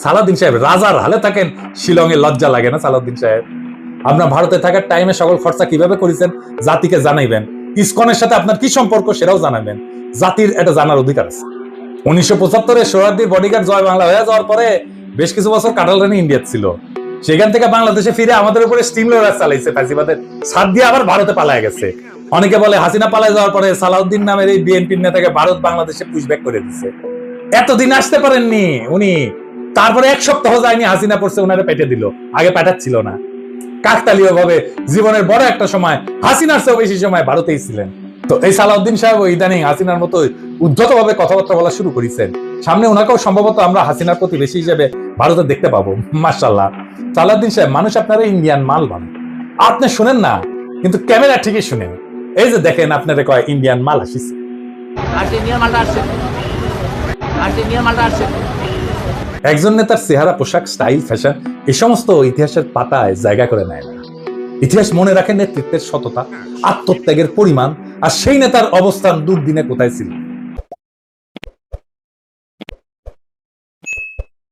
সালাউদ্দিন সাহেব রাজার হালে থাকেন, শিলংয়ে লজ্জা লাগে না সালাউদ্দিন সাহেব? আপনার ভারতে থাকার টাইমে সকল খরচা কিভাবে করেছেন জাতিকে জানাইবেন। ইসকনের সাথে আপনার কি সম্পর্ক সেটাও জানাবেন। জাতির এটা জানার অধিকার আছে। 1975-এ সোহরাওয়ার্দীর বডিগার্ড জয় বাংলা হয়ে যাওয়ার পরে বেশ কিছু বছর কাটাল রানী ইন্ডিয়া ছিল। সেখান থেকে বাংলাদেশে ফিরে আমাদের উপরে স্টিম লোডার চালাইছে ফাঁসিবাদের সাথ দিয়ে আবার ভারতে পালায় গেছে। অনেকে বলে হাসিনা পালায় যাওয়ার পরে সালাউদ্দিন নামের এই বিএনপির নেতাকে ভারত বাংলাদেশে পুশব্যাক করে দিচ্ছে। এতদিন আসতে পারেননি উনি, তারপরে এক সপ্তাহ যায়নি হাসিনা পড়ছে ওনারে পেটে দিল, আগে পাঠাচ্ছিল না। কাকতালীয় ভাবে জীবনের বড় একটা সময় হাসিনার চেয়েও বেশি সময় ভারতেই ছিলেন। তো এই সালাউদ্দিন সাহেব ইদানিং হাসিনার মতো উদ্ধত ভাবে কথাবার্তা বলা শুরু করেছেন। সামনে ওনাকেও সম্ভবত আমরা হাসিনার প্রতিবেশী হিসেবে ভারতে দেখতে পাবো। মাশাআল্লাহ। সালাউদ্দিন সাহেব, মানুষ আপনারা ইন্ডিয়ান মাল ভাবে, আপনি শুনেন না কিন্তু ক্যামেরা ঠিকই শুনেন। এই যে দেখেন আপনারা কয় ইন্ডিয়ান মাল আসিছে। একজন নেতার চেহারা, পোশাক, স্টাইল, ফ্যাশন এই সমস্ত ইতিহাসের পাতায় জায়গা করে নেয় না। ইতিহাস মনে রাখে নেতৃত্বের সততা, আত্মত্যাগের পরিমাণ, আর সেই নেতার অবস্থান দুর্দিনে কোথায় ছিল।